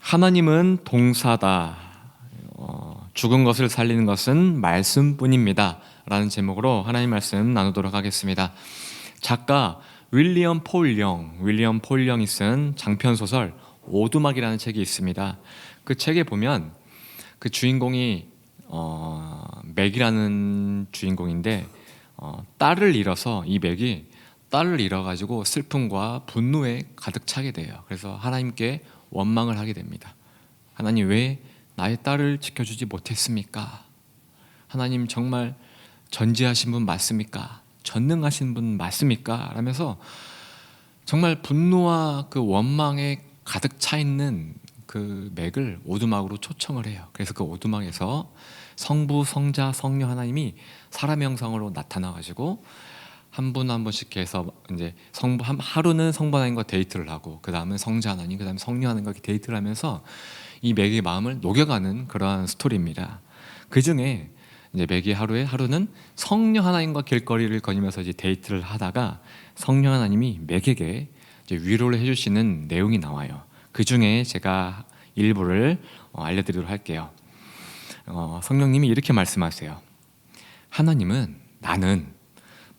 하나님은 동사다. 죽은 것을 살리는 것은 말씀뿐입니다. 라는 제목으로 하나님 말씀 나누도록 하겠습니다. 작가 윌리엄 폴 영이 쓴 장편소설 오두막이라는 책이 있습니다. 그 책에 보면 그 주인공이 맥이라는 주인공인데 딸을 잃어서 이 맥이 딸을 잃어가지고 슬픔과 분노에 가득 차게 돼요. 그래서 하나님께 원망을 하게 됩니다. 하나님, 왜 나의 딸을 지켜주지 못했습니까? 하나님, 정말 전지하신 분 맞습니까? 전능하신 분 맞습니까? 라면서 정말 분노와 그 원망에 가득 차 있는 그 맥을 오두막으로 초청을 해요. 그래서 그 오두막에서 성부, 성자, 성령 하나님이 사람의 형상으로 나타나가지고 한 분 한 분씩 해서 이제 하루는 성부 하나님과 데이트를 하고, 그 다음은 성자 하나님, 그 다음에 성령 하나님과 데이트를 하면서 이 맥의 마음을 녹여가는 그러한 스토리입니다. 그 중에 이제 맥이 하루는 성령 하나님과 길거리를 거니면서 이제 데이트를 하다가 성령 하나님이 맥에게 이제 위로를 해주시는 내용이 나와요. 그 중에 제가 일부를 알려드리도록 할게요. 성령님이 이렇게 말씀하세요. 하나님은 나는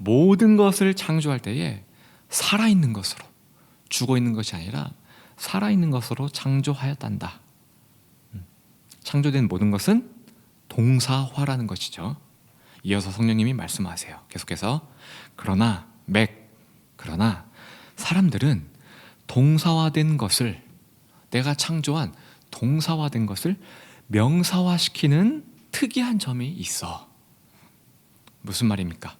모든 것을 창조할 때에 살아있는 것으로, 죽어있는 것이 아니라 살아있는 것으로 창조하였단다. 창조된 모든 것은 동사화라는 것이죠. 이어서 성령님이 말씀하세요. 계속해서 그러나 사람들은 동사화된 것을, 내가 창조한 동사화된 것을 명사화시키는 특이한 점이 있어. 무슨 말입니까?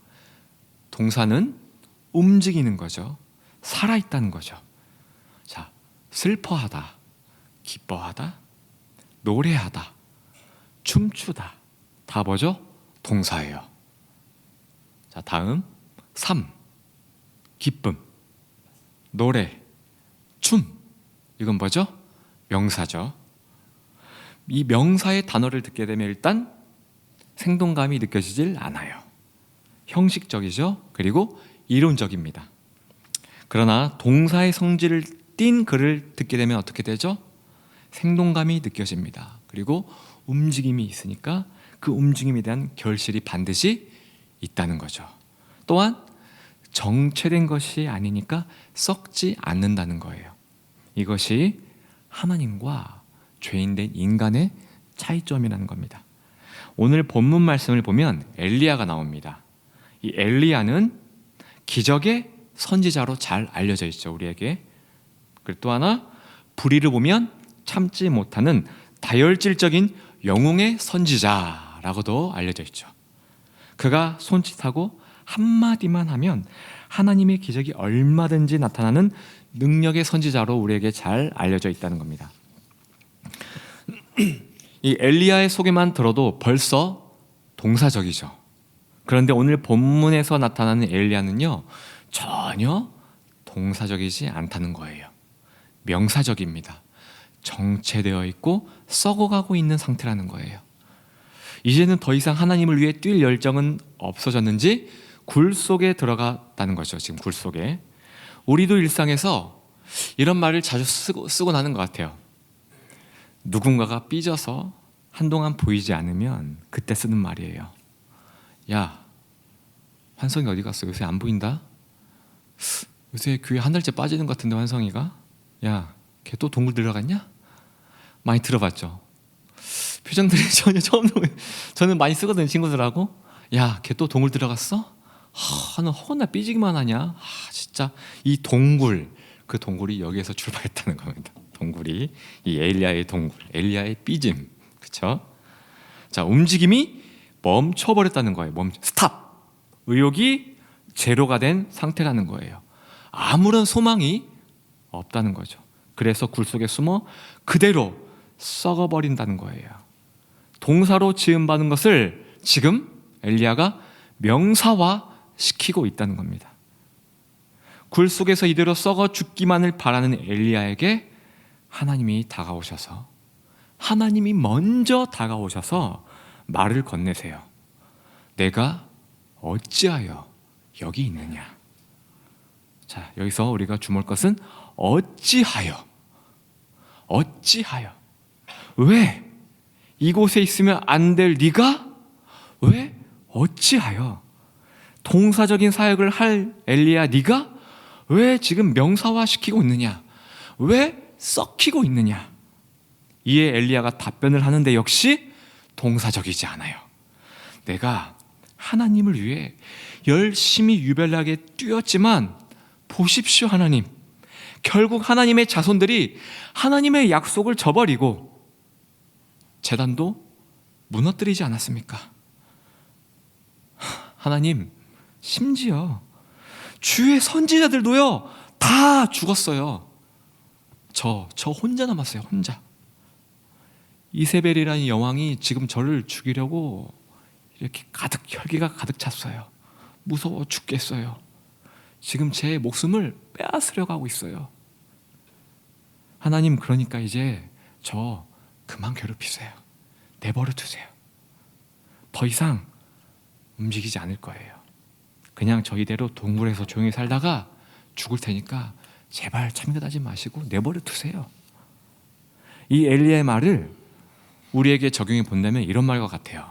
동사는 움직이는 거죠. 살아있다는 거죠. 자, 슬퍼하다, 기뻐하다, 노래하다, 춤추다, 다 뭐죠? 동사예요. 자, 다음 삶, 기쁨, 노래, 춤, 이건 뭐죠? 명사죠. 이 명사의 단어를 듣게 되면 일단 생동감이 느껴지질 않아요. 형식적이죠. 그리고 이론적입니다. 그러나 동사의 성질을 띤 글을 듣게 되면 어떻게 되죠? 생동감이 느껴집니다. 그리고 움직임이 있으니까 그 움직임에 대한 결실이 반드시 있다는 거죠. 또한 정체된 것이 아니니까 썩지 않는다는 거예요. 이것이 하나님과 죄인된 인간의 차이점이라는 겁니다. 오늘 본문 말씀을 보면 엘리야가 나옵니다. 이 엘리야는 기적의 선지자로 잘 알려져 있죠, 우리에게. 그리고 또 하나, 불의를 보면 참지 못하는 다혈질적인 영웅의 선지자라고도 알려져 있죠. 그가 손짓하고 한마디만 하면 하나님의 기적이 얼마든지 나타나는 능력의 선지자로 우리에게 잘 알려져 있다는 겁니다. 이 엘리야의 소개만 들어도 벌써 동사적이죠. 그런데 오늘 본문에서 나타나는 엘리야는요, 전혀 동사적이지 않다는 거예요. 명사적입니다. 정체되어 있고 썩어가고 있는 상태라는 거예요. 이제는 더 이상 하나님을 위해 뛸 열정은 없어졌는지 굴 속에 들어갔다는 거죠. 지금 굴 속에. 우리도 일상에서 이런 말을 자주 쓰고 나는 것 같아요. 누군가가 삐져서 한동안 보이지 않으면 그때 쓰는 말이에요. 야, 환성이 어디 갔어? 요새 안 보인다? 요새 교회 한 달째 빠지는 것 같은데 환성이가? 야, 걔 또 동굴 들어갔냐? 많이 들어봤죠? 표정들이 전혀 저는 많이 쓰거든요, 친구들하고. 야, 걔 또 동굴 들어갔어? 너 허나 삐지기만 하냐? 진짜 이 동굴, 그 동굴이 여기에서 출발했다는 겁니다. 동굴이 이 엘리야의 동굴, 엘리야의 삐짐, 그렇죠? 자, 움직임이 멈춰버렸다는 거예요. 스탑. 의욕이 제로가 된 상태라는 거예요. 아무런 소망이 없다는 거죠. 그래서 굴 속에 숨어 그대로 썩어버린다는 거예요. 동사로 지음받은 것을 지금 엘리야가 명사화 시키고 있다는 겁니다. 굴 속에서 이대로 썩어 죽기만을 바라는 엘리야에게 하나님이 먼저 다가오셔서 말을 건네세요. 내가 어찌하여 여기 있느냐? 자, 여기서 우리가 주목할 것은 어찌하여. 왜? 이곳에 있으면 안 될 네가 왜? 어찌하여? 동사적인 사역을 할 엘리야 네가 왜 지금 명사화시키고 있느냐? 왜 썩히고 있느냐? 이에 엘리야가 답변을 하는데 역시 동사적이지 않아요. 내가 하나님을 위해 열심히 유별나게 뛰었지만 보십시오 하나님, 결국 하나님의 자손들이 하나님의 약속을 저버리고 제단도 무너뜨리지 않았습니까? 하나님, 심지어 주의 선지자들도요 다 죽었어요. 저 혼자 남았어요. 혼자. 이세벨이라는 여왕이 지금 저를 죽이려고 이렇게 가득 혈기가 가득 찼어요. 무서워 죽겠어요. 지금 제 목숨을 빼앗으려고 하고 있어요. 하나님, 그러니까 이제 저 그만 괴롭히세요. 내버려 두세요. 더 이상 움직이지 않을 거예요. 그냥 저희대로 동굴에서 조용히 살다가 죽을 테니까 제발 참견하지 마시고 내버려 두세요. 이 엘리야의 말을 우리에게 적용해 본다면 이런 말과 같아요.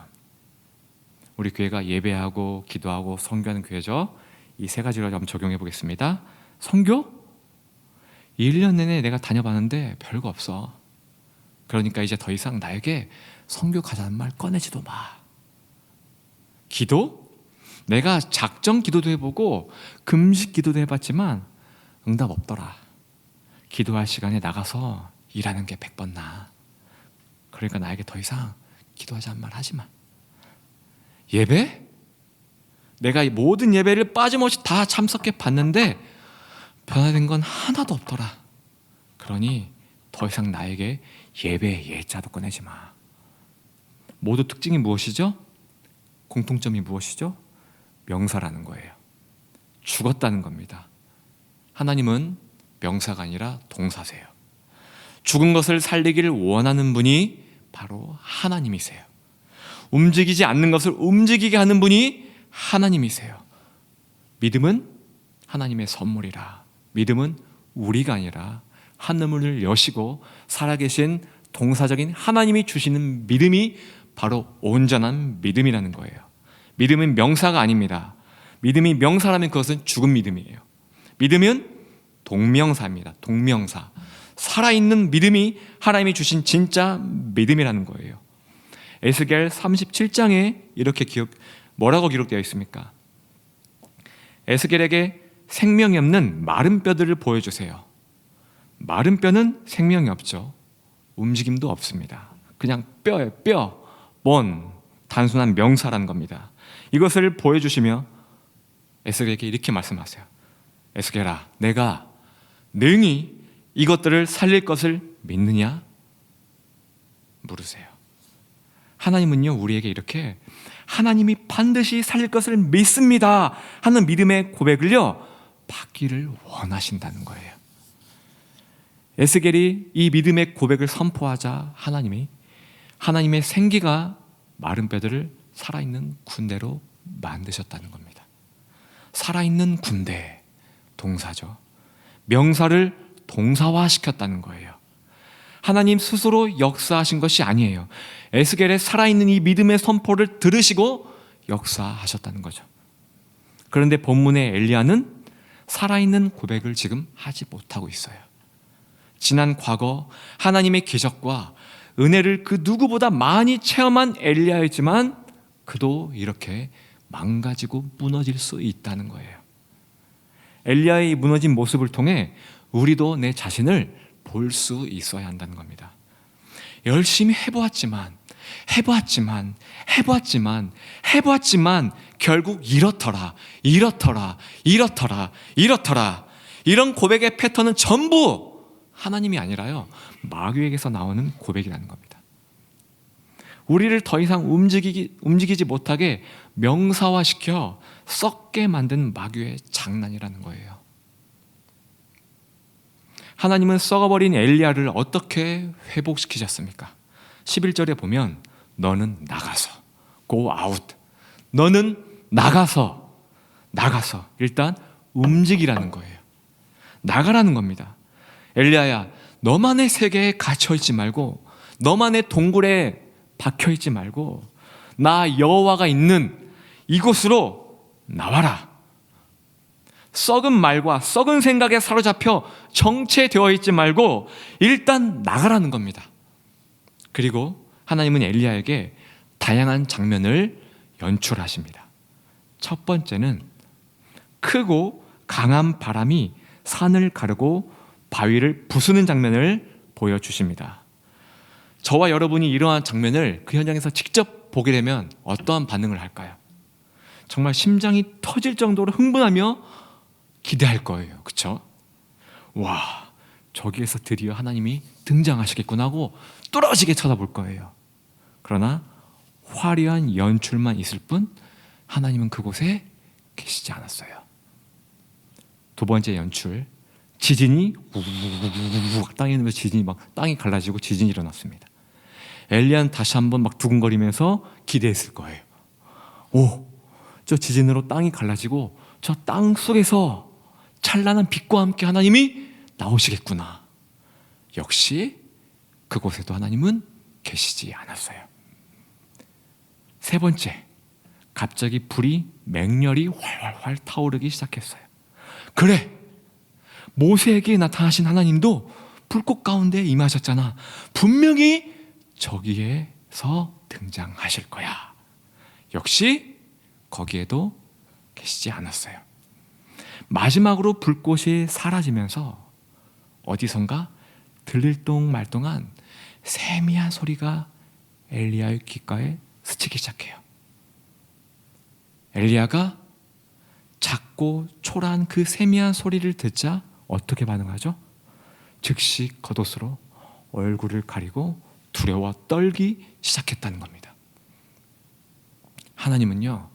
우리 교회가 예배하고 기도하고 선교하는 교회죠. 이 세 가지를 한번 적용해 보겠습니다. 선교? 1년 내내 내가 다녀봤는데 별거 없어. 그러니까 이제 더 이상 나에게 선교 가자는 말 꺼내지도 마. 기도? 내가 작정 기도도 해보고 금식 기도도 해봤지만 응답 없더라. 기도할 시간에 나가서 일하는 게 100번 나아. 그러니까 나에게 더 이상 기도하자는 말 하지 마. 예배? 내가 이 모든 예배를 빠짐없이 다 참석해 봤는데 변화된 건 하나도 없더라. 그러니 더 이상 나에게 예배의 예자도 꺼내지 마. 모두 특징이 무엇이죠? 공통점이 무엇이죠? 명사라는 거예요. 죽었다는 겁니다. 하나님은 명사가 아니라 동사세요. 죽은 것을 살리기를 원하는 분이 바로 하나님이세요. 움직이지 않는 것을 움직이게 하는 분이 하나님이세요. 믿음은 하나님의 선물이라. 믿음은 우리가 아니라 하늘을 여시고 살아계신 동사적인 하나님이 주시는 믿음이 바로 온전한 믿음이라는 거예요. 믿음은 명사가 아닙니다. 믿음이 명사라면 그것은 죽은 믿음이에요. 믿음은 동명사입니다. 동명사. 살아있는 믿음이 하나님이 주신 진짜 믿음이라는 거예요. 에스겔 37장에 이렇게 뭐라고 기록되어 있습니까? 에스겔에게 생명이 없는 마른 뼈들을 보여주세요. 마른 뼈는 생명이 없죠. 움직임도 없습니다. 그냥 뼈예요. 뼈. 단순한 명사라는 겁니다. 이것을 보여주시며 에스겔에게 이렇게 말씀하세요. 에스겔아, 내가 능히 이것들을 살릴 것을 믿느냐? 물으세요. 하나님은요, 우리에게 이렇게 하나님이 반드시 살릴 것을 믿습니다 하는 믿음의 고백을요 받기를 원하신다는 거예요. 에스겔이 이 믿음의 고백을 선포하자 하나님의 생기가 마른 뼈들을 살아있는 군대로 만드셨다는 겁니다. 살아있는 군대, 동사죠. 명사를 동사화시켰다는 거예요. 하나님 스스로 역사하신 것이 아니에요. 에스겔의 살아있는 이 믿음의 선포를 들으시고 역사하셨다는 거죠. 그런데 본문의 엘리야는 살아있는 고백을 지금 하지 못하고 있어요. 지난 과거 하나님의 기적과 은혜를 그 누구보다 많이 체험한 엘리야였지만 그도 이렇게 망가지고 무너질 수 있다는 거예요. 엘리야의 무너진 모습을 통해 우리도 내 자신을 볼 수 있어야 한다는 겁니다. 열심히 해보았지만 결국 이렇더라. 이런 고백의 패턴은 전부 하나님이 아니라요 마귀에게서 나오는 고백이라는 겁니다. 우리를 더 이상 움직이지 못하게 명사화시켜 썩게 만든 마귀의 장난이라는 거예요. 하나님은 썩어버린 엘리야를 어떻게 회복시키셨습니까? 11절에 보면 너는 나가서 go out. 너는 나가서 일단 움직이라는 거예요. 나가라는 겁니다. 엘리야야, 너만의 세계에 갇혀있지 말고 너만의 동굴에 박혀있지 말고 나 여호와가 있는 이곳으로 나와라. 썩은 말과 썩은 생각에 사로잡혀 정체되어 있지 말고 일단 나가라는 겁니다. 그리고 하나님은 엘리야에게 다양한 장면을 연출하십니다. 첫 번째는 크고 강한 바람이 산을 가르고 바위를 부수는 장면을 보여주십니다. 저와 여러분이 이러한 장면을 그 현장에서 직접 보게 되면 어떠한 반응을 할까요? 정말 심장이 터질 정도로 흥분하며 기대할 거예요. 그렇죠? 와, 저기에서 드디어 하나님이 등장하시겠구나 하고 뚫어지게 쳐다볼 거예요. 그러나 화려한 연출만 있을 뿐 하나님은 그곳에 계시지 않았어요. 두 번째 연출, 지진이 우우우우우 땅에 있는 지진이 막 땅이 갈라지고 지진이 일어났습니다. 엘리야는 다시 한번 막 두근거리면서 기대했을 거예요. 오, 저 지진으로 땅이 갈라지고 저 땅 속에서 찬란한 빛과 함께 하나님이 나오시겠구나. 역시 그곳에도 하나님은 계시지 않았어요. 세 번째, 갑자기 불이 맹렬히 활활활 타오르기 시작했어요. 그래, 모세에게 나타나신 하나님도 불꽃 가운데 임하셨잖아. 분명히 저기에서 등장하실 거야. 역시 거기에도 계시지 않았어요. 마지막으로 불꽃이 사라지면서 어디선가 들릴 동 말 동안 세미한 소리가 엘리야의 귓가에 스치기 시작해요. 엘리야가 작고 초라한 그 세미한 소리를 듣자 어떻게 반응하죠? 즉시 겉옷으로 얼굴을 가리고 두려워 떨기 시작했다는 겁니다. 하나님은요,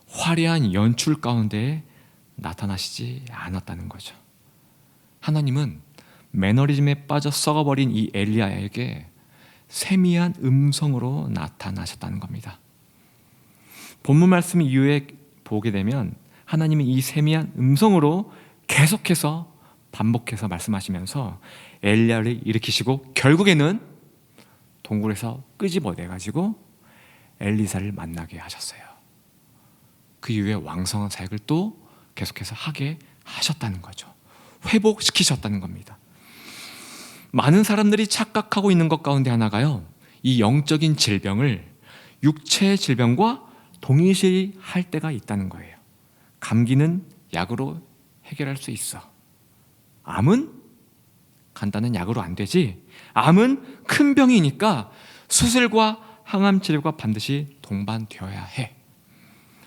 화려한 연출 가운데 나타나시지 않았다는 거죠. 하나님은 매너리즘에 빠져 썩어버린 이 엘리야에게 세미한 음성으로 나타나셨다는 겁니다. 본문 말씀 이후에 보게 되면 하나님이 이 세미한 음성으로 계속해서 반복해서 말씀하시면서 엘리야를 일으키시고 결국에는 동굴에서 끄집어내가지고 엘리사를 만나게 하셨어요. 그 이후에 왕성한 사역을 또 계속해서 하게 하셨다는 거죠. 회복시키셨다는 겁니다. 많은 사람들이 착각하고 있는 것 가운데 하나가요, 이 영적인 질병을 육체의 질병과 동일시할 때가 있다는 거예요. 감기는 약으로 해결할 수 있어. 암은 간단한 약으로 안 되지. 암은 큰 병이니까 수술과 항암 치료가 반드시 동반되어야 해.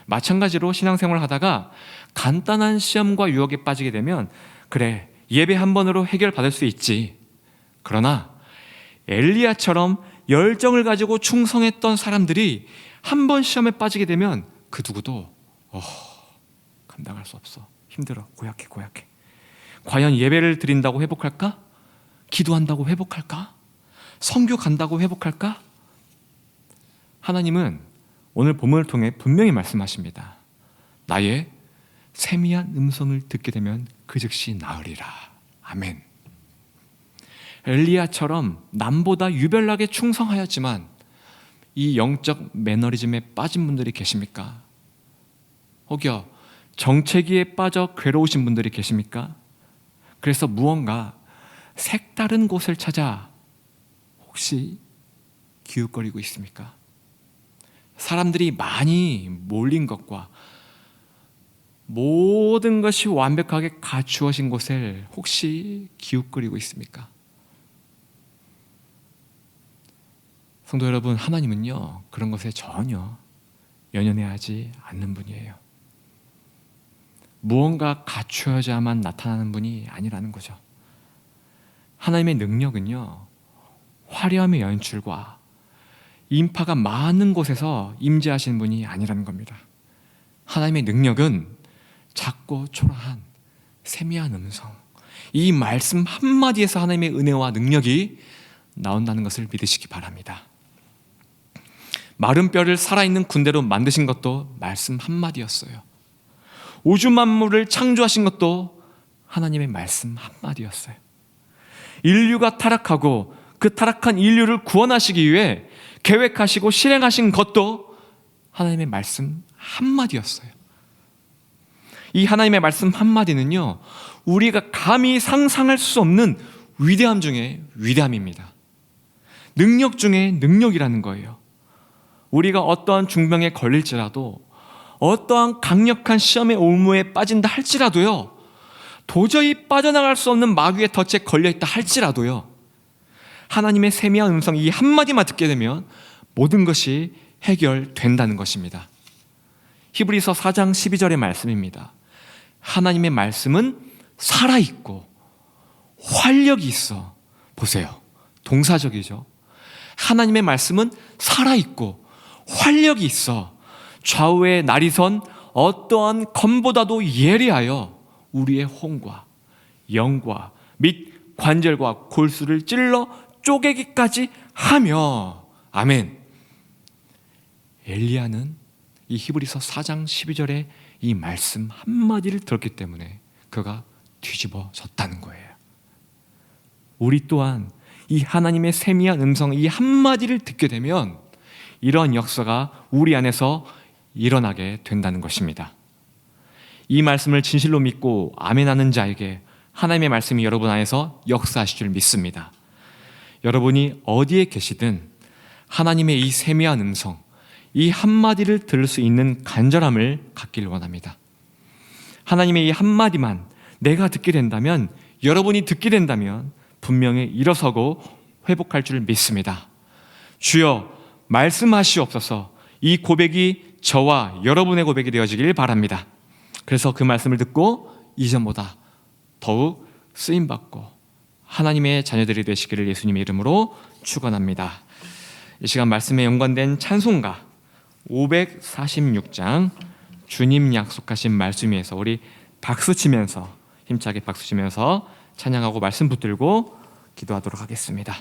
마찬가지로 신앙생활을 하다가 간단한 시험과 유혹에 빠지게 되면 그래, 예배 한 번으로 해결받을 수 있지. 그러나 엘리야처럼 열정을 가지고 충성했던 사람들이 한 번 시험에 빠지게 되면 그 누구도 감당할 수 없어. 힘들어. 고약해. 과연 예배를 드린다고 회복할까? 기도한다고 회복할까? 선교 간다고 회복할까? 하나님은 오늘 본문을 통해 분명히 말씀하십니다. 나의 세미한 음성을 듣게 되면 그 즉시 나으리라. 아멘. 엘리야처럼 남보다 유별나게 충성하였지만 이 영적 매너리즘에 빠진 분들이 계십니까? 혹여 정체기에 빠져 괴로우신 분들이 계십니까? 그래서 무언가 색다른 곳을 찾아 혹시 기웃거리고 있습니까? 사람들이 많이 몰린 것과 모든 것이 완벽하게 갖추어진 곳을 혹시 기웃거리고 있습니까? 성도 여러분, 하나님은요, 그런 것에 전혀 연연해하지 않는 분이에요. 무언가 갖추어야만 나타나는 분이 아니라는 거죠. 하나님의 능력은요, 화려함의 연출과 인파가 많은 곳에서 임재하시는 분이 아니라는 겁니다. 하나님의 능력은 작고 초라한 세미한 음성, 이 말씀 한마디에서 하나님의 은혜와 능력이 나온다는 것을 믿으시기 바랍니다. 마른 뼈를 살아있는 군대로 만드신 것도 말씀 한마디였어요. 우주 만물을 창조하신 것도 하나님의 말씀 한마디였어요. 인류가 타락하고 그 타락한 인류를 구원하시기 위해 계획하시고 실행하신 것도 하나님의 말씀 한마디였어요. 이 하나님의 말씀 한마디는요, 우리가 감히 상상할 수 없는 위대함 중에 위대함입니다. 능력 중에 능력이라는 거예요. 우리가 어떠한 중병에 걸릴지라도, 어떠한 강력한 시험의 올무에 빠진다 할지라도요, 도저히 빠져나갈 수 없는 마귀의 덫에 걸려있다 할지라도요, 하나님의 세미한 음성 이 한마디만 듣게 되면 모든 것이 해결된다는 것입니다. 히브리서 4장 12절의 말씀입니다. 하나님의 말씀은 살아있고 활력이 있어. 보세요. 동사적이죠. 하나님의 말씀은 살아있고 활력이 있어. 좌우의 나리선 어떠한 검보다도 예리하여 우리의 혼과 영과 및 관절과 골수를 찔러 쪼개기까지 하며. 아멘. 엘리야는 이 히브리서 4장 12절의 이 말씀 한마디를 들었기 때문에 그가 뒤집어졌다는 거예요. 우리 또한 이 하나님의 세미한 음성 이 한마디를 듣게 되면 이런 역사가 우리 안에서 일어나게 된다는 것입니다. 이 말씀을 진실로 믿고 아멘하는 자에게 하나님의 말씀이 여러분 안에서 역사하실 줄 믿습니다. 여러분이 어디에 계시든 하나님의 이 세미한 음성, 이 한마디를 들을 수 있는 간절함을 갖길 원합니다. 하나님의 이 한마디만 내가 듣게 된다면, 여러분이 듣게 된다면 분명히 일어서고 회복할 줄 믿습니다. 주여 말씀하시옵소서. 이 고백이 저와 여러분의 고백이 되어지길 바랍니다. 그래서 그 말씀을 듣고 이전보다 더욱 쓰임받고 하나님의 자녀들이 되시기를 예수님의 이름으로 축원합니다. 이 시간 말씀에 연관된 찬송가 546장 주님 약속하신 말씀 위에서 우리 박수치면서, 힘차게 박수치면서 찬양하고 말씀 붙들고 기도하도록 하겠습니다.